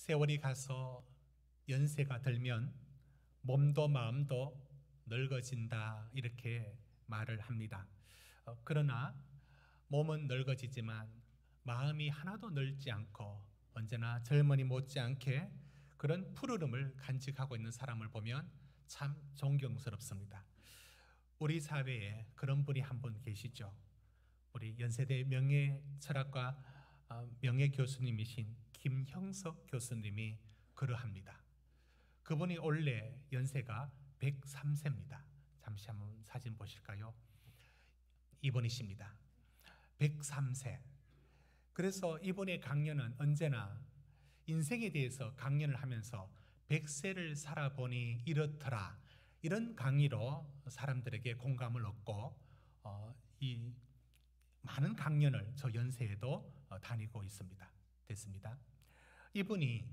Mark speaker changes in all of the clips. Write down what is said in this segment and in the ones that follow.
Speaker 1: 세월이 가서 연세가 들면 몸도 마음도 늙어진다 이렇게 말을 합니다. 그러나 몸은 늙어지지만 마음이 하나도 늙지 않고 언제나 젊은이 못지않게 그런 푸르름을 간직하고 있는 사람을 보면 참 존경스럽습니다. 우리 사회에 그런 분이 한 분 계시죠. 우리 연세대 명예철학과 명예교수님이신 김형석 교수님이 그러합니다. 그분이 원래 연세가 103세입니다. 잠시 한번 사진 보실까요? 이분이십니다. 103세. 그래서 이분의 강연은 언제나 인생에 대해서 강연을 하면서 100세를 살아보니 이렇더라, 이런 강의로 사람들에게 공감을 얻고 이 많은 강연을 저 연세에도 다니고 됐습니다. 이분이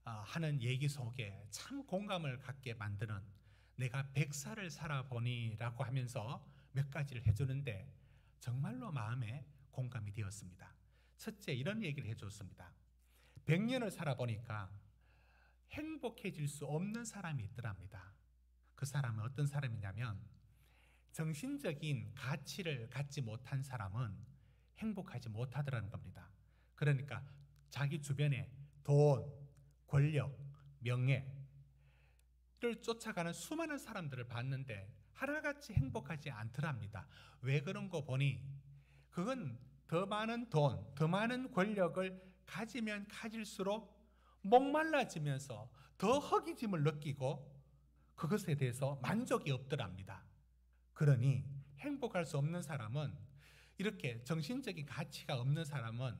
Speaker 1: 하는 얘기 속에 참 공감을 갖게 만드는 내가 100살을 살아보니 라고 하면서 몇 가지를 해주는데 정말로 마음에 공감이 되었습니다. 첫째, 이런 얘기를 해줬습니다. 100년을 살아보니까 행복해질 수 없는 사람이 있더랍니다. 그 사람은 어떤 사람이냐면 정신적인 가치를 갖지 못한 사람은 행복하지 못하더라는 겁니다. 그러니까 자기 주변에 돈, 권력, 명예를 쫓아가는 수많은 사람들을 봤는데 하나같이 행복하지 않더랍니다. 왜 그런 거 보니 그건 더 많은 돈, 더 많은 권력을 가지면 가질수록 목말라지면서 더 허기짐을 느끼고 그것에 대해서 만족이 없더랍니다. 그러니 행복할 수 없는 사람은, 이렇게 정신적인 가치가 없는 사람은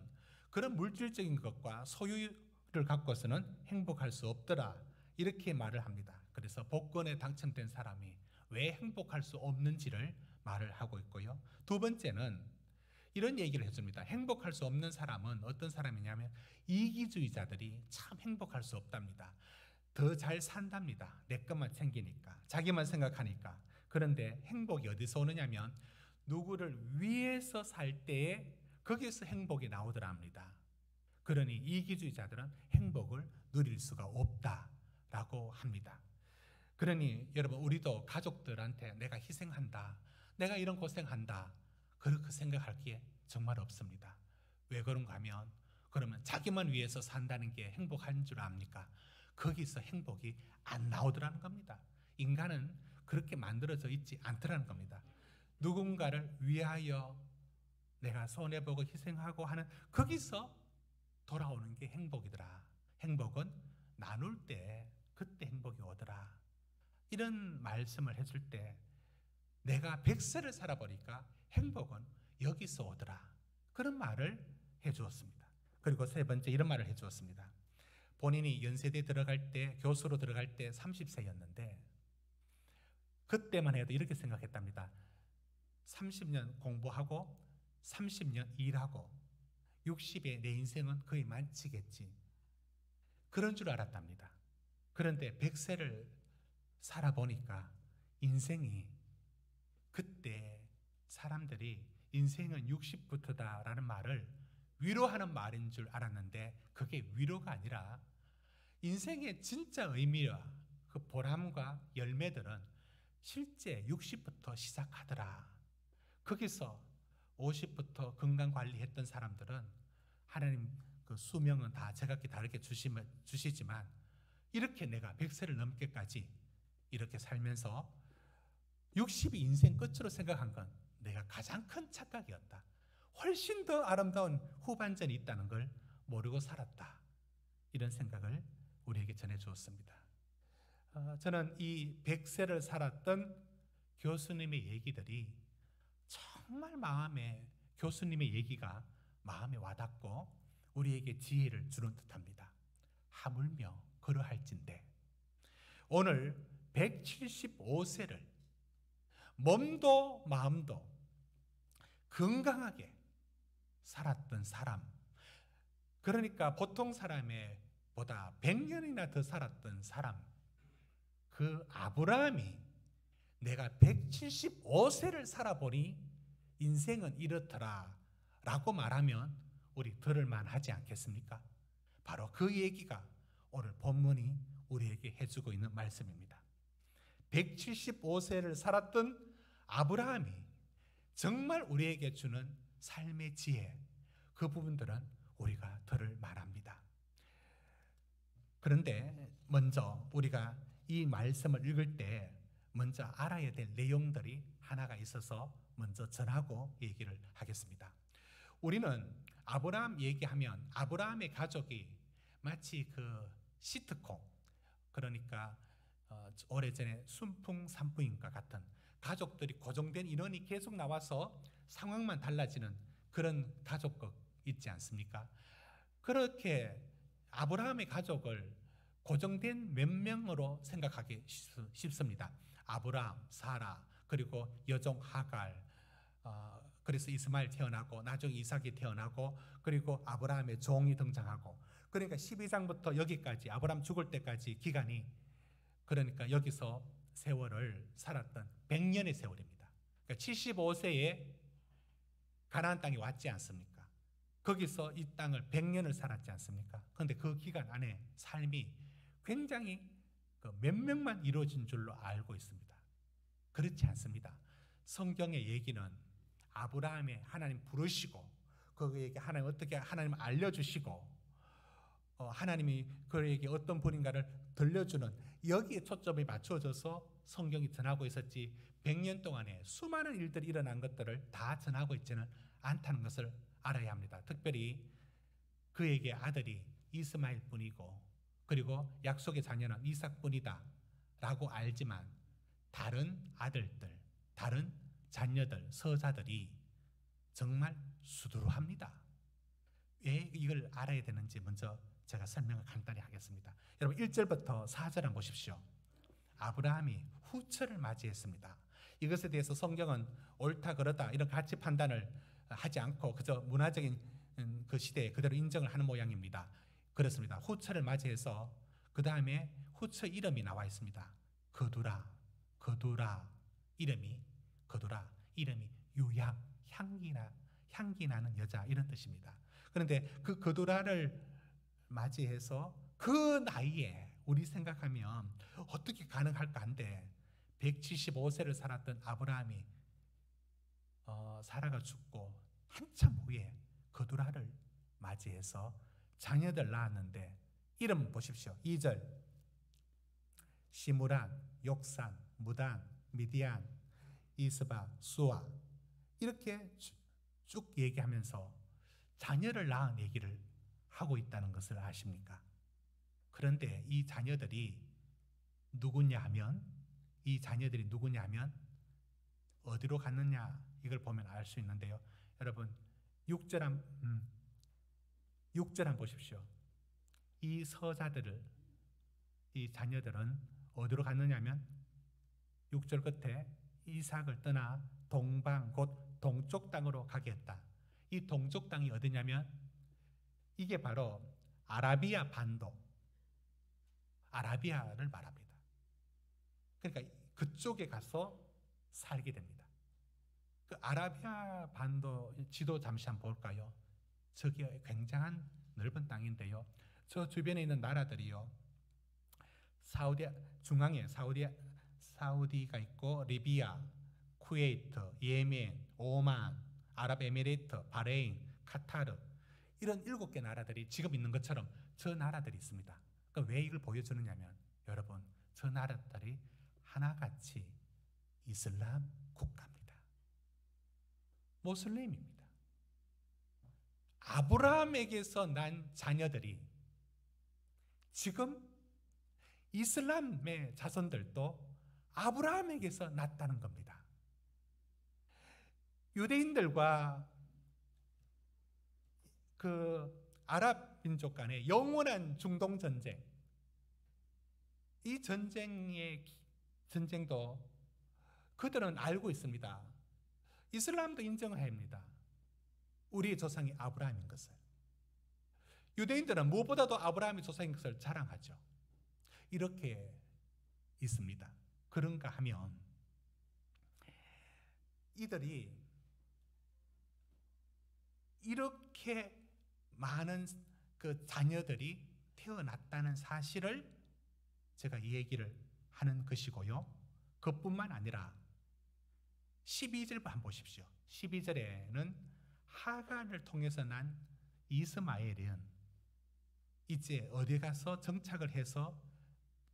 Speaker 1: 그런 물질적인 것과 소유를 갖고서는 행복할 수 없더라, 이렇게 말을 합니다. 그래서 복권에 당첨된 사람이 왜 행복할 수 없는지를 말을 하고 있고요. 두 번째는 이런 얘기를 해줍니다. 행복할 수 없는 사람은 어떤 사람이냐면 이기주의자들이 참 행복할 수 없답니다. 더 잘 산답니다. 내 것만 챙기니까, 자기만 생각하니까. 그런데 행복이 어디서 오느냐면 누구를 위해서 살 때에 거기에서 행복이 나오더라 합니다. 그러니 이기주의자들은 행복을 누릴 수가 없다라고 합니다. 그러니 여러분, 우리도 가족들한테 내가 희생한다, 내가 이런 고생한다, 그렇게 생각할 게 정말 없습니다. 왜 그런가 하면 그러면 자기만 위해서 산다는 게 행복한 줄 압니까? 거기서 행복이 안 나오더라는 겁니다. 인간은 그렇게 만들어져 있지 않더라는 겁니다. 누군가를 위하여 내가 손해보고 희생하고 하는 거기서 돌아오는 게 행복이더라. 행복은 나눌 때 그때 행복이 오더라. 이런 말씀을 해줄 때 내가 100세를 살아보니까 행복은 여기서 오더라, 그런 말을 해주었습니다. 그리고 세 번째, 이런 말을 해주었습니다. 본인이 연세대 들어갈 때, 교수로 들어갈 때 30세였는데 그때만 해도 이렇게 생각했답니다. 30년 공부하고 30년 일하고 60에 내 인생은 거의 만치겠지, 그런 줄 알았답니다. 그런데 100세를 살아보니까 인생이, 그때 사람들이 인생은 60부터다라는 말을 위로하는 말인 줄 알았는데 그게 위로가 아니라 인생의 진짜 의미와 그 보람과 열매들은 실제 60부터 시작하더라. 거기서 50부터 건강관리했던 사람들은 하나님 그 수명은 다 제각기 다르게 주시지만 이렇게 내가 100세를 넘게까지 이렇게 살면서 60이 인생 끝으로 생각한 건 내가 가장 큰 착각이었다. 훨씬 더 아름다운 후반전이 있다는 걸 모르고 살았다. 이런 생각을 우리에게 전해주었습니다. 저는 이 100세를 살았던 교수님의 얘기들이 정말 교수님의 얘기가 마음에 와닿고 우리에게 지혜를 주는 듯합니다. 하물며 그러할진대 오늘 175세를 몸도 마음도 건강하게 살았던 사람, 그러니까 보통 사람의 보다 100년이나 더 살았던 사람, 그 아브라함이 내가 175세를 살아보니 인생은 이렇더라 라고 말하면 우리 들을만 하지 않겠습니까? 바로 그 얘기가 오늘 본문이 우리에게 해주고 있는 말씀입니다. 175세를 살았던 아브라함이 정말 우리에게 주는 삶의 지혜, 그 부분들은 우리가 들을 만합니다. 그런데 먼저 우리가 이 말씀을 읽을 때 먼저 알아야 될 내용들이 하나가 있어서 먼저 전하고 얘기를 하겠습니다. 우리는 아브라함 얘기하면 아브라함의 가족이 마치 그 시트콤, 그러니까 오래전에 순풍산부인과 같은 가족들이 고정된 인원이 계속 나와서 상황만 달라지는 그런 가족극 있지 않습니까? 그렇게 아브라함의 가족을 고정된 몇 명으로 생각하기 쉽습니다. 아브라함, 사라, 그리고 여종 하갈, 그래서 이스마엘 태어나고 나중에 이삭이 태어나고 그리고 아브라함의 종이 등장하고, 그러니까 12장부터 여기까지 아브라함 죽을 때까지 기간이, 그러니까 여기서 세월을 살았던 100년의 세월입니다. 그러니까 75세에 가나안 땅에 왔지 않습니까? 거기서 이 땅을 100년을 살았지 않습니까? 그런데 그 기간 안에 삶이 굉장히 몇 명만 이루어진 줄로 알고 있습니다. 그렇지 않습니다. 성경의 얘기는 아브라함의 하나님 부르시고 그에게 하나님 어떻게 하나님 알려주시고 하나님이 그에게 어떤 분인가를 들려주는 여기에 초점이 맞춰져서 성경이 전하고 있었지, 100년 동안에 수많은 일들이 일어난 것들을 다 전하고 있지는 않다는 것을 알아야 합니다. 특별히 그에게 아들이 이스마엘 뿐이고 그리고 약속의 자녀는 이삭 뿐이다 라고 알지만 다른 아들들, 다른 자녀들, 서자들이 정말 수두루합니다. 왜 이걸 알아야 되는지 먼저 제가 설명을 간단히 하겠습니다. 여러분 1절부터 4절 한번 보십시오. 아브라함이 후처를 맞이했습니다. 이것에 대해서 성경은 옳다 그르다 이런 가치 판단을 하지 않고 그저 문화적인 그 시대에 그대로 인정을 하는 모양입니다. 그렇습니다. 후처를 맞이해서 그 다음에 후처 이름이 나와 있습니다. 거두라, 거두라 이름이 유향, 향기 나는 여자 이런 뜻입니다. 그런데 그 거두라를 맞이해서 그 나이에 우리 생각하면 어떻게 가능할까 한데 175세를 살았던 아브라함이 사라가 죽고 한참 후에 거두라를 맞이해서 자녀들 낳았는데 이름 보십시오. 2절 시므란, 욕산, 무단, 미디안, 이스바, 수아 이렇게 쭉 얘기하면서 자녀를 낳은 얘기를 하고 있다는 것을 아십니까? 그런데 이 자녀들이 누구냐 하면 어디로 갔느냐 이걸 보면 알 수 있는데요. 여러분 6절 한번 보십시오. 이 서자들을, 이 자녀들은 어디로 갔느냐 하면 6절 끝에 이삭을 떠나 동방 곧 동쪽 땅으로 가게 했다. 이 동쪽 땅이 어디냐면 이게 바로 아라비아 반도, 아라비아를 말합니다. 그러니까 그쪽에 가서 살게 됩니다. 그 아라비아 반도 지도 잠시 한번 볼까요? 저기 굉장한 넓은 땅인데요. 저 주변에 있는 나라들이요. 중앙에 사우디가 있고 리비아, 쿠웨이트, 예멘, 오만, 아랍에미레이트, 바레인, 카타르 이런 7개 나라들이 지금 있는 것처럼 저 나라들이 있습니다. 그러니까 왜 이걸 보여주느냐면 여러분 저 나라들이 하나같이 이슬람 국가입니다. 모슬림입니다. 아브라함에게서 난 자녀들이 지금 이슬람의 자손들도 아브라함에게서 났다는 겁니다. 유대인들과 그 아랍 민족 간의 영원한 중동 전쟁, 이 전쟁도 그들은 알고 있습니다. 이슬람도 인정을 합니다. 우리의 조상이 아브라함인 것을. 유대인들은 무엇보다도 아브라함의 조상인 것을 자랑하죠. 이렇게 있습니다. 그런가 하면 이들이 이렇게 많은 그 자녀들이 태어났다는 사실을 제가 이 얘기를 하는 것이고요. 그뿐만 아니라 12절 한번 보십시오. 12절에는 하갈을 통해서 난 이스마엘은 이제 어디 가서 정착을 해서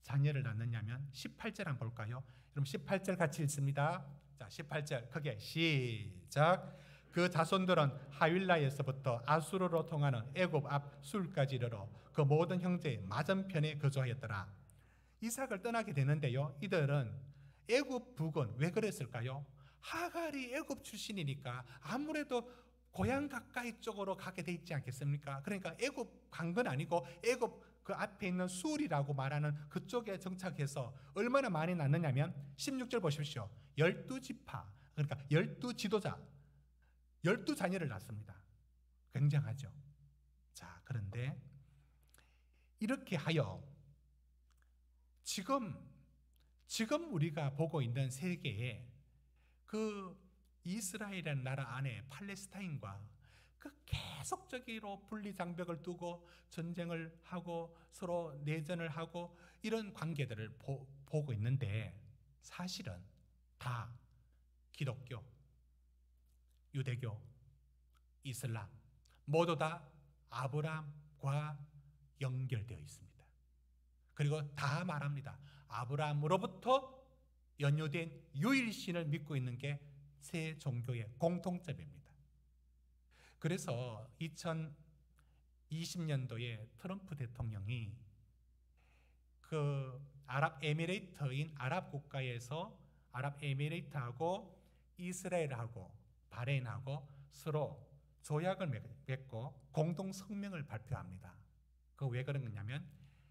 Speaker 1: 자녀를 낳느냐면 18절 한번 볼까요? 그럼 18절 같이 읽습니다. 자, 18절 크게 시작. 그 자손들은 하윌라에서부터 아수르로 통하는 애굽 앞 술까지 이르러 그 모든 형제의 맞은편에 거주하였더라. 이삭을 떠나게 되는데요, 이들은 애굽 부근, 왜 그랬을까요? 하갈이 애굽 출신이니까 아무래도 고향 가까이 쪽으로 가게 돼 있지 않겠습니까? 그러니까 애굽 간 건 아니고 애굽 그 앞에 있는 술이라고 말하는 그쪽에 정착해서 얼마나 많이 낳느냐면 16절 보십시오. 12지파, 그러니까 12지도자, 12자녀를 낳습니다. 굉장하죠. 자, 그런데 이렇게 하여 지금 우리가 보고 있는 세계에 그 이스라엘이라는 나라 안에 팔레스타인과 그 계속적으로 분리장벽을 두고 전쟁을 하고 서로 내전을 하고 이런 관계들을 보고 있는데 사실은 다 기독교, 유대교, 이슬람 모두 다 아브라함과 연결되어 있습니다. 그리고 다 말합니다. 아브라함으로부터 연유된 유일신을 믿고 있는 게 세 종교의 공통점입니다. 그래서 2020년도에 트럼프 대통령이 그 아랍에미레이트인 아랍 국가에서 아랍에미레이트하고 이스라엘하고 바레인하고 서로 조약을 맺고 공동 성명을 발표합니다. 그 왜 그런 거냐면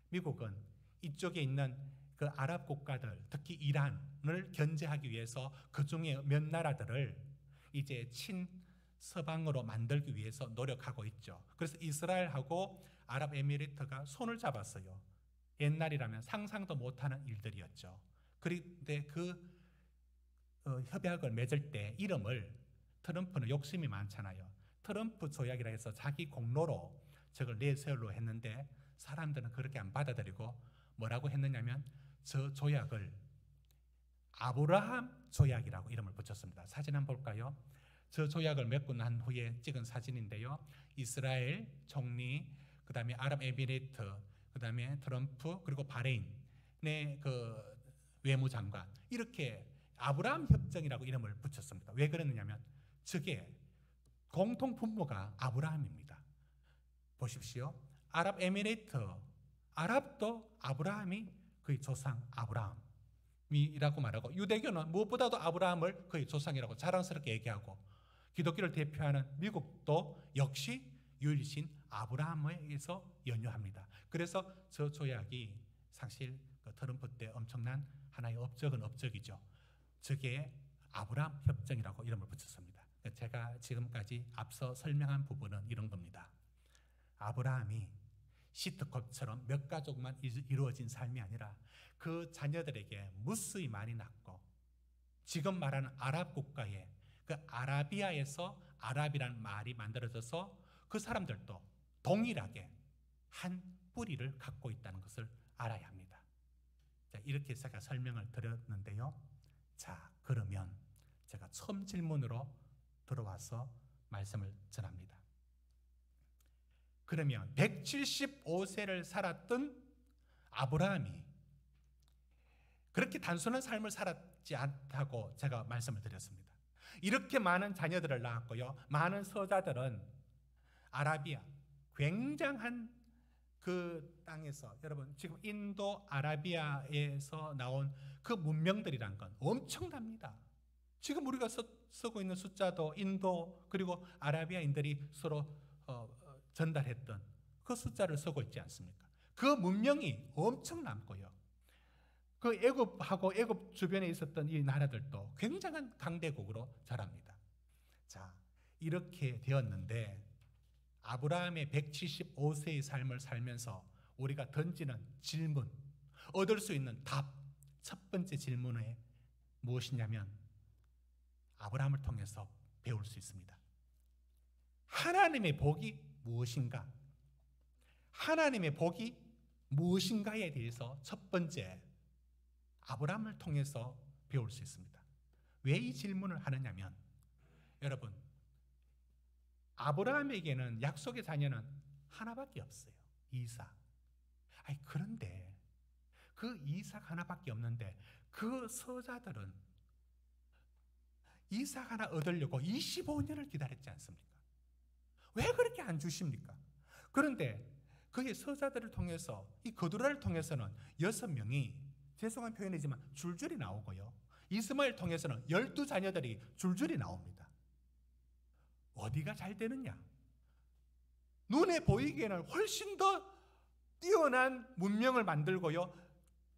Speaker 1: 미국은 이쪽에 있는 그 아랍 국가들, 특히 이란을 견제하기 위해서 그 중에 몇 나라들을 이제 친서방으로 만들기 위해서 노력하고 있죠. 그래서 이스라엘하고 아랍에미레이트가 손을 잡았어요. 옛날이라면 상상도 못하는 일들이었죠. 그런데 그 협약을 맺을 때 이름을 트럼프는 욕심이 많잖아요. 트럼프 조약이라 해서 자기 공로로 저걸 내세우려 했는데 사람들은 그렇게 안 받아들이고 뭐라고 했느냐면 저 조약을 아브라함 조약이라고 이름을 붙였습니다. 사진 한번 볼까요? 저 조약을 맺고 난 후에 찍은 사진인데요. 이스라엘 총리, 그 다음에 아랍에미레이트, 그 다음에 트럼프, 그리고 바레인의 그 외무장관, 이렇게 아브라함 협정이라고 이름을 붙였습니다. 왜 그랬느냐면 저게 공통 분모가 아브라함입니다. 보십시오. 아랍에미레이트, 아랍도 아브라함이 그의 조상 아브라함이라고 말하고, 유대교는 무엇보다도 아브라함을 그의 조상이라고 자랑스럽게 얘기하고, 기독교를 대표하는 미국도 역시 유일신 아브라함에서 연유합니다. 그래서 저 조약이 사실 그 트럼프 때 엄청난 하나의 업적은 업적이죠. 저게 아브라함 협정이라고 이름을 붙였습니다. 제가 지금까지 앞서 설명한 부분은 이런 겁니다. 아브라함이 시트콤처럼 몇 가족만 이루어진 삶이 아니라 그 자녀들에게 무수히 많이 낳고, 지금 말하는 아랍 국가에 그 아라비아에서 아랍이라는 말이 만들어져서 그 사람들도 동일하게 한 뿌리를 갖고 있다는 것을 알아야 합니다. 자, 이렇게 제가 설명을 드렸는데요. 자, 그러면 제가 처음 질문으로 들어와서 말씀을 전합니다. 그러면 175세를 살았던 아브라함이 그렇게 단순한 삶을 살았지 않다고 제가 말씀을 드렸습니다. 이렇게 많은 자녀들을 낳았고요. 많은 서자들은 아라비아, 굉장한 그 땅에서, 여러분 지금 인도 아라비아에서 나온 그 문명들이란 건 엄청납니다. 지금 우리가 쓰고 있는 숫자도 인도 그리고 아라비아인들이 서로 전달했던 그 숫자를 쓰고 있지 않습니까? 그 문명이 엄청 남고요. 그 애굽하고 애굽 주변에 있었던 이 나라들도 굉장한 강대국으로 자랍니다. 자, 이렇게 되었는데 아브라함의 175세의 삶을 살면서 우리가 던지는 질문, 얻을 수 있는 답, 첫 번째 질문은 무엇이냐면 아브라함을 통해서 배울 수 있습니다. 하나님의 복이 무엇인가? 하나님의 복이 무엇인가에 대해서 첫 번째 아브라함을 통해서 배울 수 있습니다. 왜 이 질문을 하느냐면, 여러분, 아브라함에게는 약속의 자녀는 하나밖에 없어요. 이삭. 그런데 그 이삭 하나밖에 없는데 그 서자들은 이삭 하나 얻으려고 25년을 기다렸지 않습니까? 왜 그렇게 안 주십니까? 그런데 그의 서자들을 통해서, 이 거두라를 통해서는 6명이, 죄송한 표현이지만 줄줄이 나오고요, 이스마엘 통해서는 12자녀들이 줄줄이 나옵니다. 어디가 잘 되느냐? 눈에 보이기에는 훨씬 더 뛰어난 문명을 만들고요,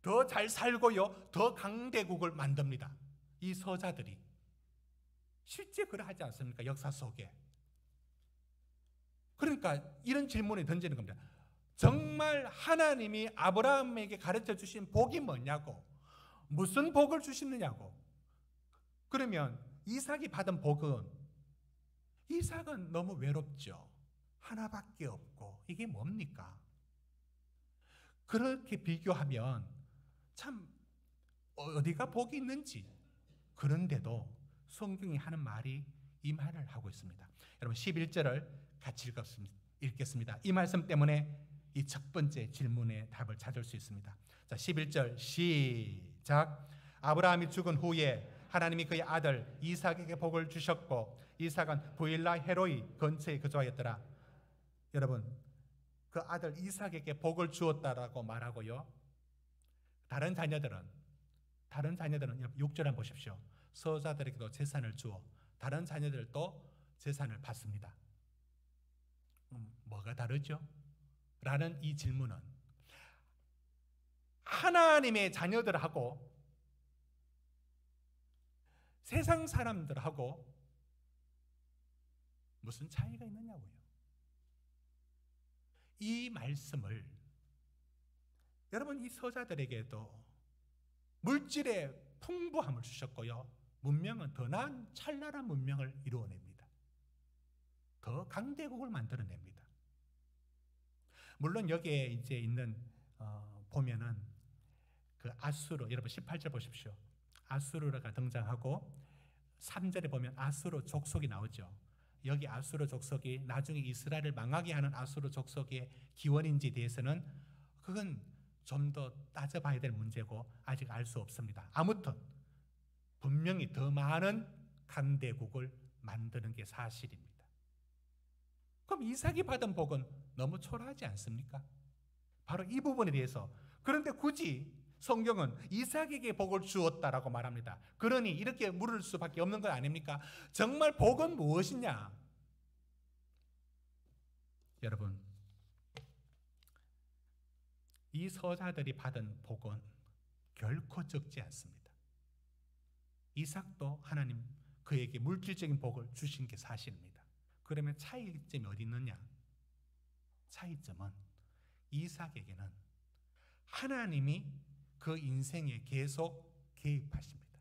Speaker 1: 더 잘 살고요, 더 강대국을 만듭니다. 이 서자들이 실제 그러하지 않습니까? 역사 속에. 그러니까 이런 질문이 던지는 겁니다. 정말 하나님이 아브라함에게 가르쳐 주신 복이 뭐냐고, 무슨 복을 주시느냐고. 그러면 이삭이 받은 복은, 이삭은 너무 외롭죠. 하나밖에 없고 이게 뭡니까? 그렇게 비교하면 참 어디가 복이 있는지. 그런데도 성경이 하는 말이 이 말을 하고 있습니다. 여러분 11절을 같이 읽겠습니다. 이 말씀 때문에 이 첫 번째 질문의 답을 찾을 수 있습니다. 자, 11절 시작. 아브라함이 죽은 후에 하나님이 그의 아들 이삭에게 복을 주셨고 이삭은 부엘라 헤로이 근처에 거주하였더라. 여러분, 그 아들 이삭에게 복을 주었다라고 말하고요, 다른 자녀들은 6절 한번 보십시오. 서자들에게도 재산을 주어 다른 자녀들도 재산을 받습니다. 뭐가 다르죠? 라는 이 질문은 하나님의 자녀들하고 세상 사람들하고 무슨 차이가 있느냐고요. 이 말씀을 여러분, 이 서자들에게도 물질의 풍부함을 주셨고요, 문명은 더 나은 찬란한 문명을 이루어냅니다. 더 강대국을 만들어냅니다. 물론 여기에 이제 있는 보면은 그 아수르, 여러분 18절 보십시오. 아수르가 등장하고 3절에 보면 아수르 족속이 나오죠. 여기 아수르 족속이 나중에 이스라엘을 망하게 하는 아수르 족속의 기원인지에 대해서는 그건 좀 더 따져봐야 될 문제고 아직 알 수 없습니다. 아무튼 분명히 더 많은 강대국을 만드는 게 사실입니다. 그럼 이삭이 받은 복은 너무 초라하지 않습니까? 바로 이 부분에 대해서. 그런데 굳이 성경은 이삭에게 복을 주었다라고 말합니다. 그러니 이렇게 물을 수밖에 없는 것 아닙니까? 정말 복은 무엇이냐? 여러분, 이 서자들이 받은 복은 결코 적지 않습니다. 이삭도 하나님 그에게 물질적인 복을 주신 게 사실입니다. 그러면 차이점이 어디 있느냐? 차이점은 이삭에게는 하나님이 그 인생에 계속 개입하십니다.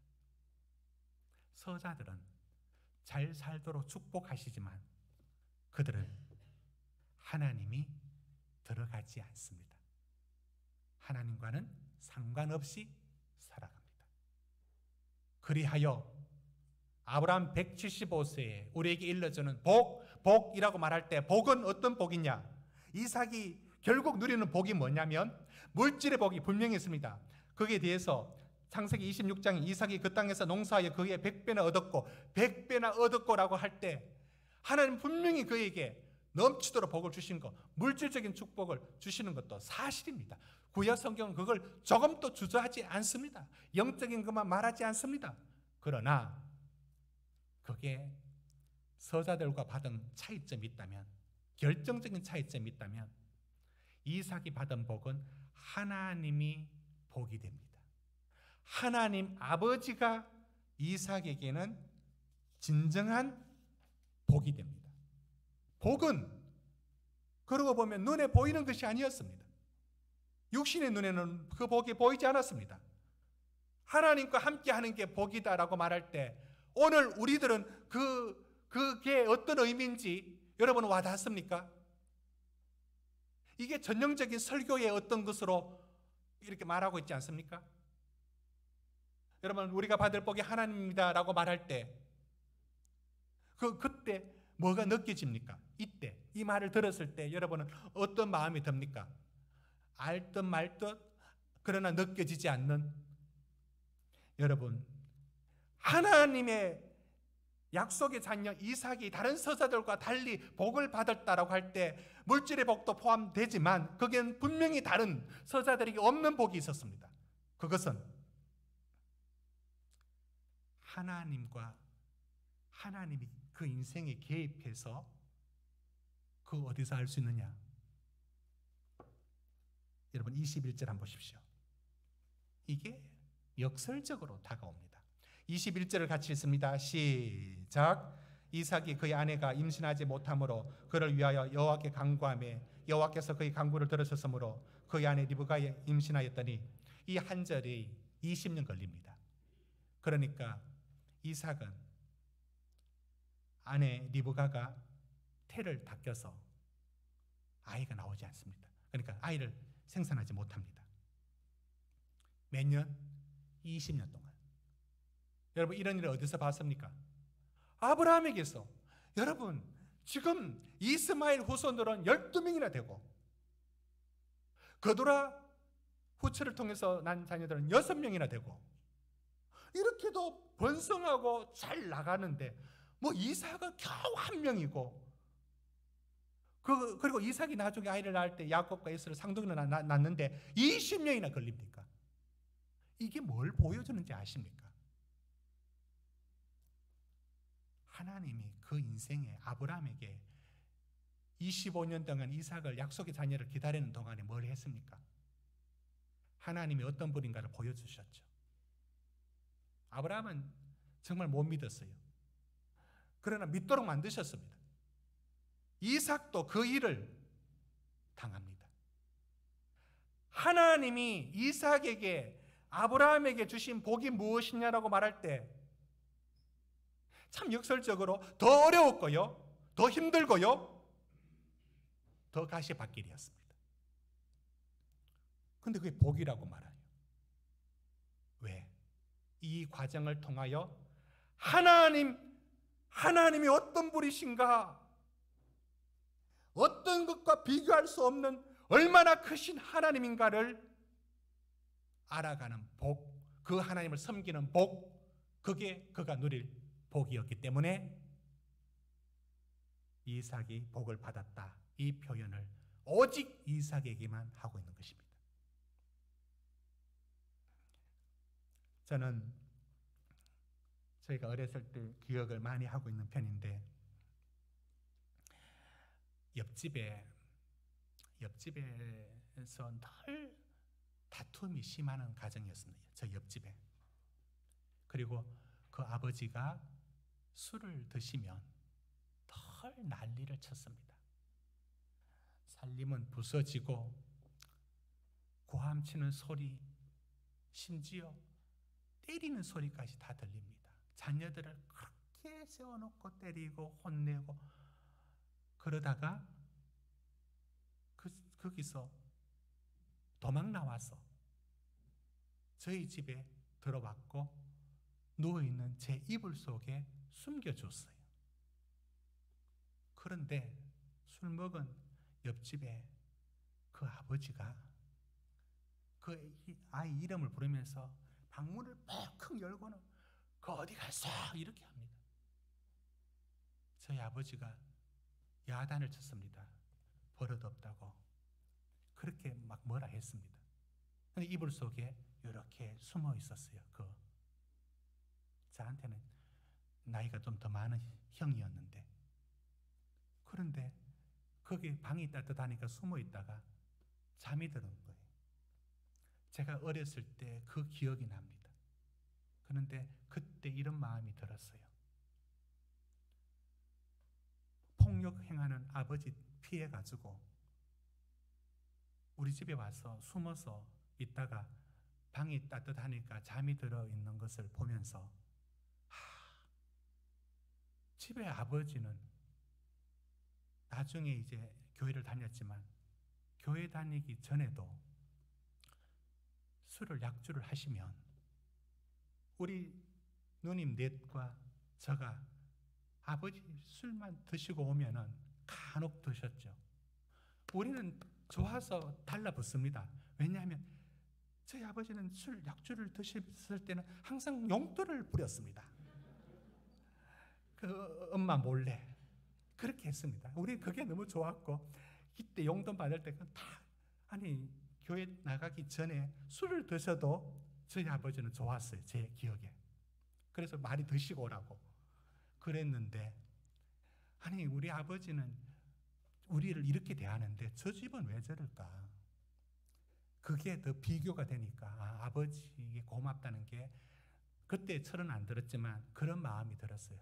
Speaker 1: 서자들은 잘 살도록 축복하시지만 그들은 하나님이 들어가지 않습니다. 하나님과는 상관없이 살아갑니다. 그리하여 아브라함 175세에 우리에게 일러주는 복이라고 말할 때 복은 어떤 복이냐? 이삭이 결국 누리는 복이 뭐냐면 물질의 복이 분명히 있습니다. 거기에 대해서 창세기 26장에 이삭이 그 땅에서 농사하여 그의 100배나 얻었고 100배나 얻었고라고 할 때 하나님 분명히 그에게 넘치도록 복을 주신 것, 물질적인 축복을 주시는 것도 사실입니다. 구약 성경은 그걸 조금도 주저하지 않습니다. 영적인 것만 말하지 않습니다. 그러나 그게 서자들과 받은 차이점이 있다면, 결정적인 차이점이 있다면 이삭이 받은 복은 하나님이 복이 됩니다. 하나님 아버지가 이삭에게는 진정한 복이 됩니다. 복은 그러고 보면 눈에 보이는 것이 아니었습니다. 육신의 눈에는 그 복이 보이지 않았습니다. 하나님과 함께하는 게 복이다라고 말할 때 오늘 우리들은 그게 어떤 의미인지 여러분 와닿습니까? 이게 전형적인 설교의 어떤 것으로 이렇게 말하고 있지 않습니까? 여러분, 우리가 받을 복이 하나님입니다라고 말할 때 그때 뭐가 느껴집니까? 이때 이 말을 들었을 때 여러분은 어떤 마음이 듭니까? 알듯 말듯 그러나 느껴지지 않는, 여러분, 하나님의 약속의 자녀 이삭이 다른 서자들과 달리 복을 받았다라고 할 때 물질의 복도 포함되지만 거기엔 분명히 다른 서자들에게 없는 복이 있었습니다. 그것은 하나님이 그 인생에 개입해서 그 어디서 알 수 있느냐? 여러분 21절 한번 보십시오. 이게 역설적으로 다가옵니다. 21절을 같이 읽습니다. 시작. 이삭이 그의 아내가 임신하지 못하므로 그를 위하여 여호와께 간구하매 여호와께서 그의 간구를 들으셨으므로 그의 아내 리브가에 임신하였더니 이 한 절이 20년 걸립니다. 그러니까 이삭은 아내 리브가가 태를 닦여서 아이가 나오지 않습니다. 그러니까 아이를 생산하지 못합니다. 몇 년? 20년 동안. 여러분, 이런 일을 어디서 봤습니까? 아브라함에게서. 여러분, 지금 이스마엘 후손들은 12명이나 되고 그도라 후처를 통해서 난 자녀들은 6명이나 되고 이렇게도 번성하고 잘 나가는데 뭐 이삭은 겨우 1명이고 그리고 이삭이 나중에 아이를 낳을 때 야곱과 에서를 쌍둥이로 낳는데 20년이나 걸립니까? 이게 뭘 보여주는지 아십니까? 하나님이 그 인생에 아브라함에게 25년 동안 이삭을 약속의 자녀를 기다리는 동안에 뭘 했습니까? 하나님이 어떤 분인가를 보여주셨죠. 아브라함은 정말 못 믿었어요. 그러나 믿도록 만드셨습니다. 이삭도 그 일을 당합니다. 하나님이 이삭에게 아브라함에게 주신 복이 무엇이냐라고 말할 때 참 역설적으로 더 어려웠고요, 더 힘들고요, 더 가시밭길이었습니다. 근데 그게 복이라고 말해요. 왜? 이 과정을 통하여 하나님이 어떤 분이신가, 어떤 것과 비교할 수 없는 얼마나 크신 하나님인가를 알아가는 복, 그 하나님을 섬기는 복, 그게 그가 누릴 복이었기 때문에 이삭이 복을 받았다, 이 표현을 오직 이삭에게만 하고 있는 것입니다. 저는 저희가 어렸을 때 기억을 많이 하고 있는 편인데 옆집에서 늘 다툼이 심한 가정이었습니다. 저 옆집에. 그리고 그 아버지가 술을 드시면 늘 난리를 쳤습니다. 살림은 부서지고 고함치는 소리, 심지어 때리는 소리까지 다 들립니다. 자녀들을 그렇게 세워놓고 때리고 혼내고 그러다가 거기서 도망 나와서 저희 집에 들어왔고 누워있는 제 이불 속에 숨겨줬어요. 그런데 술 먹은 옆집에 그 아버지가 그 아이 이름을 부르면서 방문을 펑크 열고는 그 어디 갔어? 이렇게 합니다. 저희 아버지가 야단을 쳤습니다. 버릇없다고. 그렇게 막 뭐라 했습니다. 근데 이불 속에 이렇게 숨어 있었어요. 저한테는 나이가 좀 더 많은 형이었는데, 그런데 거기 방이 따뜻하니까 숨어 있다가 잠이 드는 거예요. 제가 어렸을 때 그 기억이 납니다. 그런데 그때 이런 마음이 들었어요. 폭력 행하는 아버지 피해가지고 우리 집에 와서 숨어서 있다가 방이 따뜻하니까 잠이 들어 있는 것을 보면서 집에 아버지는 나중에 이제 교회를 다녔지만 교회 다니기 전에도 술을 약주를 하시면 우리 누님 넷과 저가 아버지 술만 드시고 오면은 간혹 드셨죠. 우리는 좋아서 달라붙습니다. 왜냐하면 저희 아버지는 술 약주를 드셨을 때는 항상 용돈을 부렸습니다. 그 엄마 몰래 그렇게 했습니다. 우리 그게 너무 좋았고, 이때 용돈 받을 때 다, 아니 교회 나가기 전에 술을 드셔도 저희 아버지는 좋았어요. 제 기억에. 그래서 많이 드시고 오라고 그랬는데, 아니 우리 아버지는 우리를 이렇게 대하는데 저 집은 왜 저럴까? 그게 더 비교가 되니까 아버지에게 고맙다는 게 그때 철은 안 들었지만 그런 마음이 들었어요.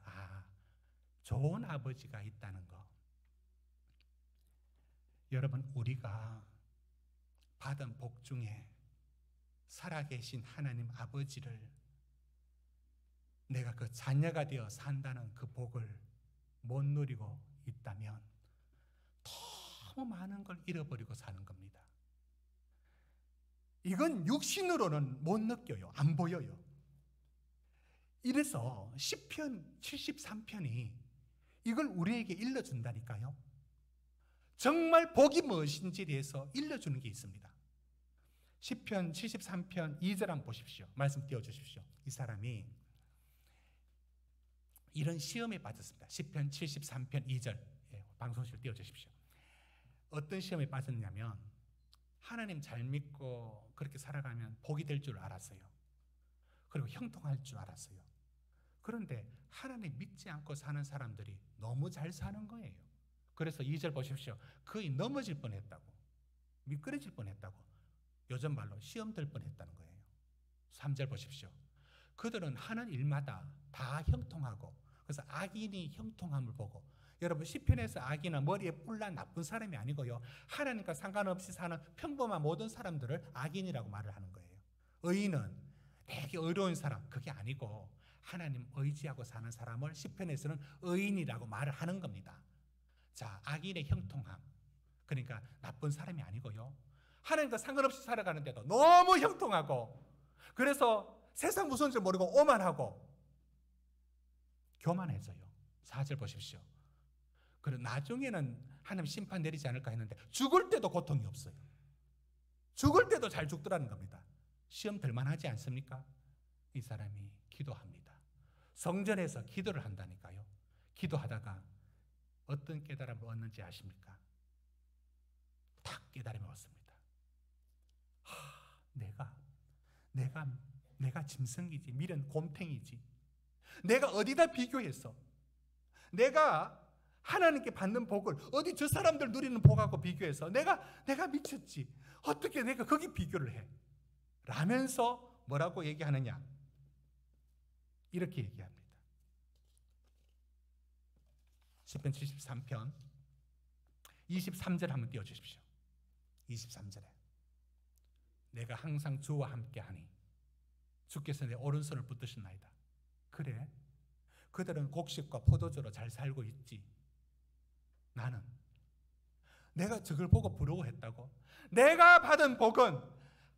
Speaker 1: 좋은 아버지가 있다는 거. 여러분, 우리가 받은 복 중에 살아계신 하나님 아버지를, 내가 그 자녀가 되어 산다는 그 복을 못 누리고 있다면 너무 많은 걸 잃어버리고 사는 겁니다. 이건 육신으로는 못 느껴요. 안 보여요. 이래서 시편 73편이 이걸 우리에게 일러준다니까요. 정말 복이 무엇인지에 대해서 일러주는 게 있습니다. 시편 73편 2절 한번 보십시오. 말씀 띄워주십시오. 이 사람이 이런 시험에 빠졌습니다. 시편 73편 2절 방송실 띄워주십시오. 어떤 시험에 빠졌냐면, 하나님 잘 믿고 그렇게 살아가면 복이 될 줄 알았어요. 그리고 형통할 줄 알았어요. 그런데 하나님 믿지 않고 사는 사람들이 너무 잘 사는 거예요. 그래서 2절 보십시오. 거의 넘어질 뻔했다고, 미끄러질 뻔했다고, 요즘 말로 시험 들 뻔했다는 거예요. 3절 보십시오. 그들은 하는 일마다 다 형통하고, 그래서 악인이 형통함을 보고, 여러분 시편에서 악인은 머리에 뿔난 나쁜 사람이 아니고요, 하나님과 상관없이 사는 평범한 모든 사람들을 악인이라고 말을 하는 거예요. 의인은 되게 의로운 사람, 그게 아니고 하나님 의지하고 사는 사람을 시편에서는 의인이라고 말을 하는 겁니다. 자, 악인의 형통함, 그러니까 나쁜 사람이 아니고요, 하나님과 상관없이 살아가는데도 너무 형통하고, 그래서 세상 무서운 줄 모르고 오만하고 교만해져요. 4절 보십시오. 그리고 나중에는 하나님 심판 내리지 않을까 했는데 죽을 때도 고통이 없어요. 죽을 때도 잘 죽더라는 겁니다. 시험 들만하지 않습니까? 이 사람이 기도합니다. 성전에서 기도를 한다니까요. 기도하다가 어떤 깨달음을 얻는지 아십니까? 딱 깨달음이 왔습니다. 내가 짐승이지, 밀은 곰탱이지. 내가 어디다 비교해서, 내가 하나님께 받는 복을 어디 저 사람들 누리는 복하고 비교해서 내가 미쳤지. 어떻게 내가 거기 비교를 해? 라면서 뭐라고 얘기하느냐? 이렇게 얘기합니다. 시편 73편 23절 한번 띄워주십시오. 23절에 내가 항상 주와 함께하니 주께서 내 오른손을 붙드셨나이다. 그래, 그들은 곡식과 포도주로 잘 살고 있지. 나는 내가 저걸 보고 부러워했다고? 내가 받은 복은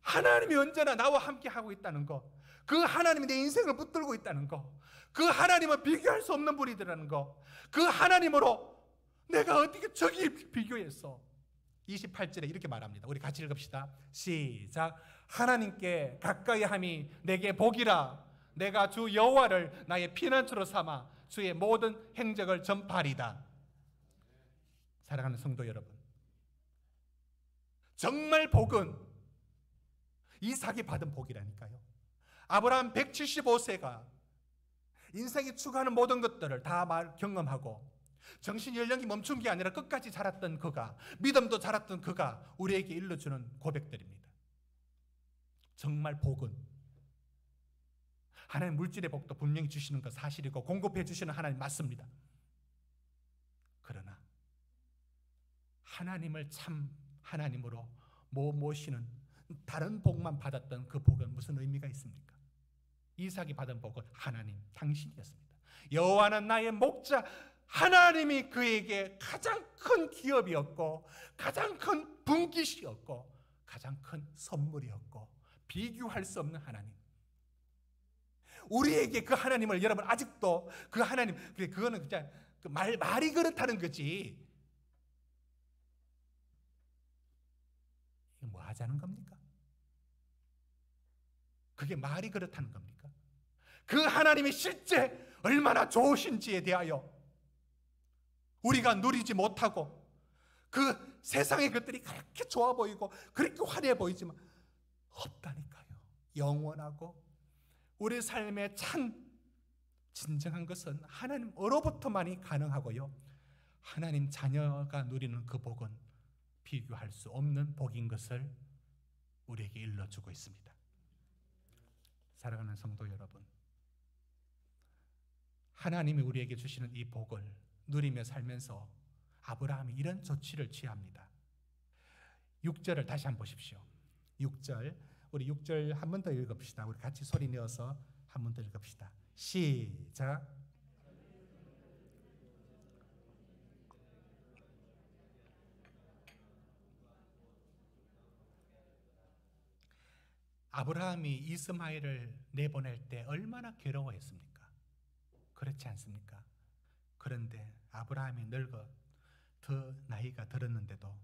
Speaker 1: 하나님이 언제나 나와 함께 하고 있다는 거, 그 하나님이 내 인생을 붙들고 있다는 거, 그 하나님은 비교할 수 없는 분이라는 거, 그 하나님으로 내가 어떻게 저기 비교했어? 28절에 이렇게 말합니다. 우리 같이 읽읍시다. 시작. 하나님께 가까이 함이 내게 복이라. 내가 주 여호와를 나의 피난처로 삼아 주의 모든 행적을 전파하리다. 사랑하는 성도 여러분, 정말 복은 이삭이 받은 복이라니까요. 아브라함 175세가 인생이 추구하는 모든 것들을 다 경험하고 정신 연령이 멈춘 게 아니라 끝까지 자랐던 그가, 믿음도 자랐던 그가 우리에게 일러주는 고백들입니다. 정말 복은, 하나님 물질의 복도 분명히 주시는 것 사실이고 공급해 주시는 하나님 맞습니다. 그러나 하나님을 참 하나님으로 모시는 다른 복만 받았던 그 복은 무슨 의미가 있습니까? 이삭이 받은 복은 하나님 당신이었습니다. 여호와는 나의 목자, 하나님이 그에게 가장 큰 기업이었고 가장 큰 분깃이었고 가장 큰 선물이었고 비교할 수 없는 하나님. 우리에게 그 하나님을 여러분 아직도 그 하나님 그거는 그냥 말이 그렇다는 거지. 이게 뭐 하자는 겁니까? 그게 말이 그렇다는 겁니까? 그 하나님이 실제 얼마나 좋으신지에 대하여 우리가 누리지 못하고 그 세상의 것들이 그렇게 좋아 보이고 그렇게 화려해 보이지만 없다니까요. 영원하고 우리 삶의 진정한 것은 하나님으로부터만이 가능하고요. 하나님 자녀가 누리는 그 복은 비교할 수 없는 복인 것을 우리에게 일러주고 있습니다. 사랑하는 성도 여러분, 하나님이 우리에게 주시는 이 복을 누리며 살면서 아브라함이 이런 조치를 취합니다. 6절을 다시 한번 보십시오. 6절, 우리 6절 한 번 더 읽읍시다. 우리 같이 소리 내어서 한 번 더 읽읍시다. 시작. 아브라함이 이스마엘을 내보낼 때 얼마나 괴로워했습니까? 그렇지 않습니까? 그런데 아브라함이 늙어 더 나이가 들었는데도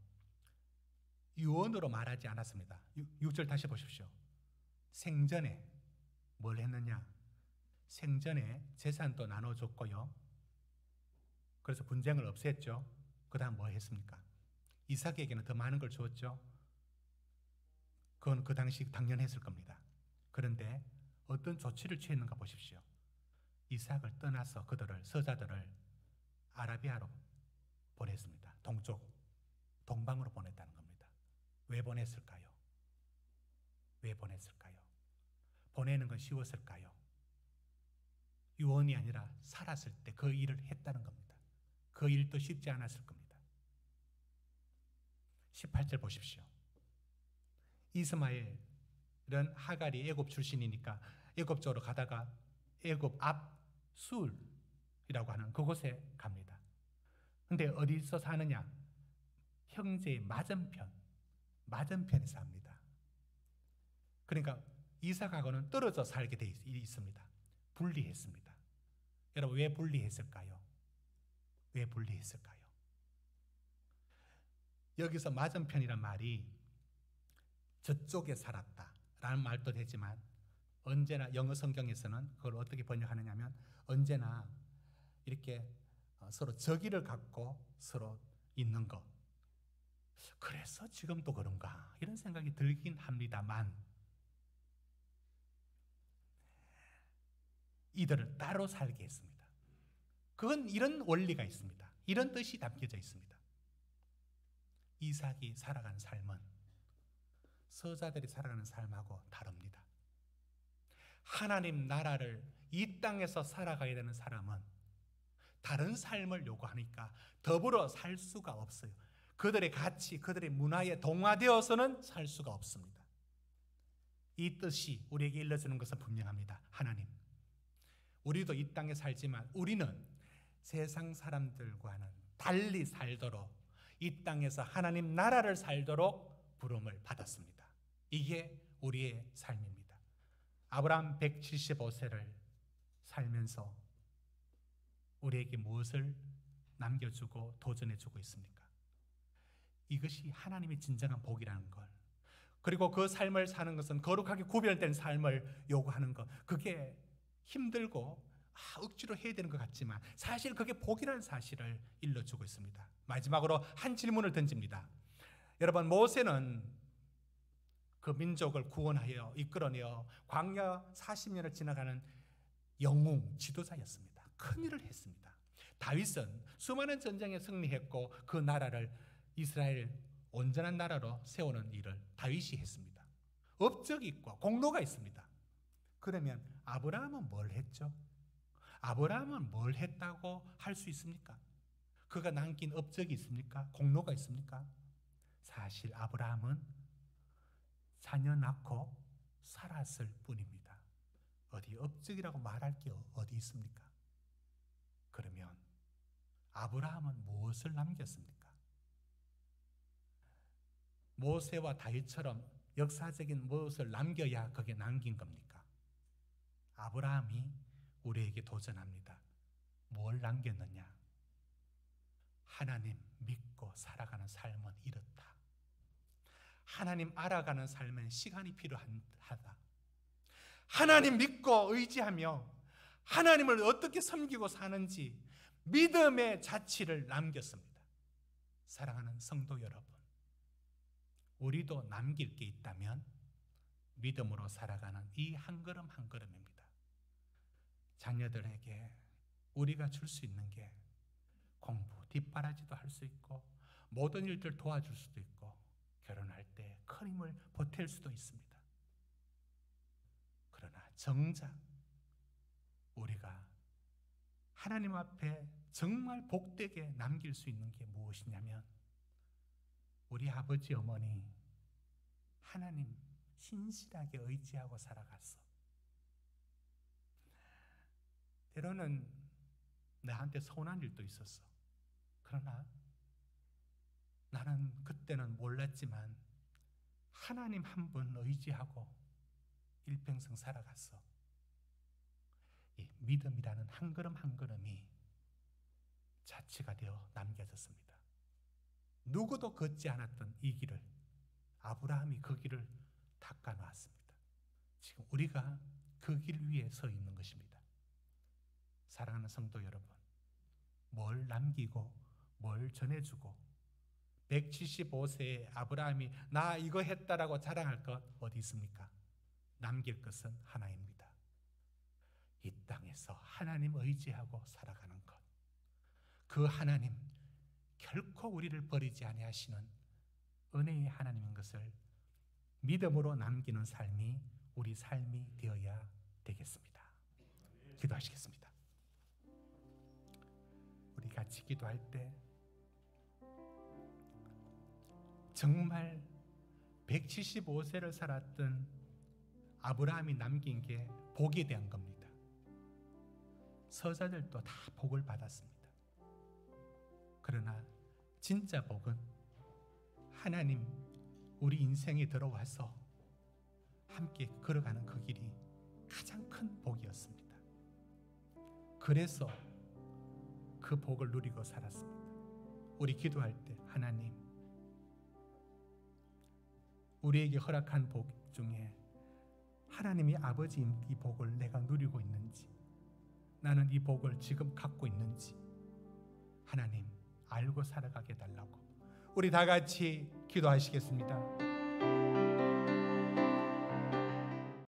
Speaker 1: 유언으로 말하지 않았습니다. 6절 다시 보십시오. 생전에 뭘 했느냐? 생전에 재산도 나눠줬고요. 그래서 분쟁을 없앴죠. 그 다음 뭐 했습니까? 이삭에게는 더 많은 걸 주었죠. 그건 그 당시 당연했을 겁니다. 그런데 어떤 조치를 취했는가 보십시오. 이삭을 떠나서 그들을 서자들을 아라비아로 보냈습니다. 동방으로 보냈다는 겁니다. 왜 보냈을까요? 왜 보냈을까요? 보내는 건 쉬웠을까요? 유언이 아니라 살았을 때 그 일을 했다는 겁니다. 그 일도 쉽지 않았을 겁니다. 18절 보십시오. 이스마엘은 하갈이 애굽 출신이니까 애굽 쪽으로 가다가 애굽 앞 술이라고 하는 그곳에 갑니다. 근데 어디서 사느냐? 형제의 맞은편에서 삽니다. 그러니까 이삭하고는 떨어져 살게 돼 있습니다. 분리했습니다. 여러분 왜 분리했을까요? 왜 분리했을까요? 여기서 맞은편이란 말이 저쪽에 살았다라는 말도 되지만 언제나 영어 성경에서는 그걸 어떻게 번역하느냐 하면 언제나 이렇게 서로 적의를 갖고 서로 있는 것. 그래서 지금도 그런가 이런 생각이 들긴 합니다만 이들을 따로 살게 했습니다. 그건 이런 원리가 있습니다. 이런 뜻이 담겨져 있습니다. 이삭이 살아가는 삶은 서자들이 살아가는 삶하고 다릅니다. 하나님 나라를 이 땅에서 살아가야 되는 사람은 다른 삶을 요구하니까 더불어 살 수가 없어요. 그들의 가치, 그들의 문화에 동화되어서는 살 수가 없습니다. 이 뜻이 우리에게 일러주는 것은 분명합니다. 하나님, 우리도 이 땅에 살지만 우리는 세상 사람들과는 달리 살도록 이 땅에서 하나님 나라를 살도록 부름을 받았습니다. 이게 우리의 삶입니다. 아브라함 175세를 살면서 우리에게 무엇을 남겨주고 도전해주고 있습니까? 이것이 하나님의 진정한 복이라는 걸, 그리고 그 삶을 사는 것은 거룩하게 구별된 삶을 요구하는 것, 그게 힘들고 억지로 해야 되는 것 같지만 사실 그게 복이라는 사실을 일러주고 있습니다. 마지막으로 한 질문을 던집니다. 여러분, 모세는 그 민족을 구원하여 이끌어내어 광야 40년을 지나가는 영웅 지도자였습니다. 큰 일을 했습니다. 다윗은 수많은 전쟁에 승리했고 그 나라를 이스라엘 온전한 나라로 세우는 일을 다윗이 했습니다. 업적이 있고 공로가 있습니다. 그러면 아브라함은 뭘 했죠? 아브라함은 뭘 했다고 할 수 있습니까? 그가 남긴 업적이 있습니까? 공로가 있습니까? 사실 아브라함은 자녀 낳고 살았을 뿐입니다. 어디 업적이라고 말할 게 어디 있습니까? 그러면 아브라함은 무엇을 남겼습니까? 모세와 다윗처럼 역사적인 무엇을 남겨야 그게 남긴 겁니까? 아브라함이 우리에게 도전합니다. 뭘 남겼느냐? 하나님 믿고 살아가는 삶은 이렇다. 하나님 알아가는 삶엔 시간이 필요하다. 하나님 믿고 의지하며 하나님을 어떻게 섬기고 사는지 믿음의 자취를 남겼습니다. 사랑하는 성도 여러분, 우리도 남길 게 있다면 믿음으로 살아가는 이 한 걸음 한 걸음입니다. 자녀들에게 우리가 줄 수 있는 게 공부 뒷바라지도 할 수 있고 모든 일들 도와줄 수도 있고 결혼할 때 큰 힘을 보탤 수도 있습니다. 그러나 정작 우리가 하나님 앞에 정말 복되게 남길 수 있는 게 무엇이냐면 우리 아버지 어머니 하나님 신실하게 의지하고 살아갔어. 때로는 나한테 서운한 일도 있었어. 그러나 나는 그때는 몰랐지만 하나님 한 분 의지하고 일평생 살아갔어. 이 믿음이라는 한 걸음 한 걸음이 자취가 되어 남겨졌습니다. 누구도 걷지 않았던 이 길을 아브라함이 그 길을 닦아 놓았습니다. 지금 우리가 그 길 위에 서 있는 것입니다. 사랑하는 성도 여러분, 뭘 남기고 뭘 전해주고 175세의 아브라함이 나 이거 했다라고 자랑할 것 어디 있습니까? 남길 것은 하나입니다. 이 땅에서 하나님 의지하고 살아가는 것, 그 하나님 결코 우리를 버리지 아니하시는 은혜의 하나님인 것을 믿음으로 남기는 삶이 우리 삶이 되어야 되겠습니다. 기도하시겠습니다. 우리 같이 기도할 때 정말 175세를 살았던 아브라함이 남긴 게 복에 대한 겁니다. 서자들도 다 복을 받았습니다. 그러나 진짜 복은 하나님 우리 인생에 들어와서 함께 걸어가는 그 길이 가장 큰 복이었습니다. 그래서 그 복을 누리고 살았습니다. 우리 기도할 때 하나님 우리에게 허락한 복 중에 하나님이 아버지인 이 복을 내가 누리고 있는지, 나는 이 복을 지금 갖고 있는지 하나님 알고 살아가게 해달라고 우리 다 같이 기도하시겠습니다.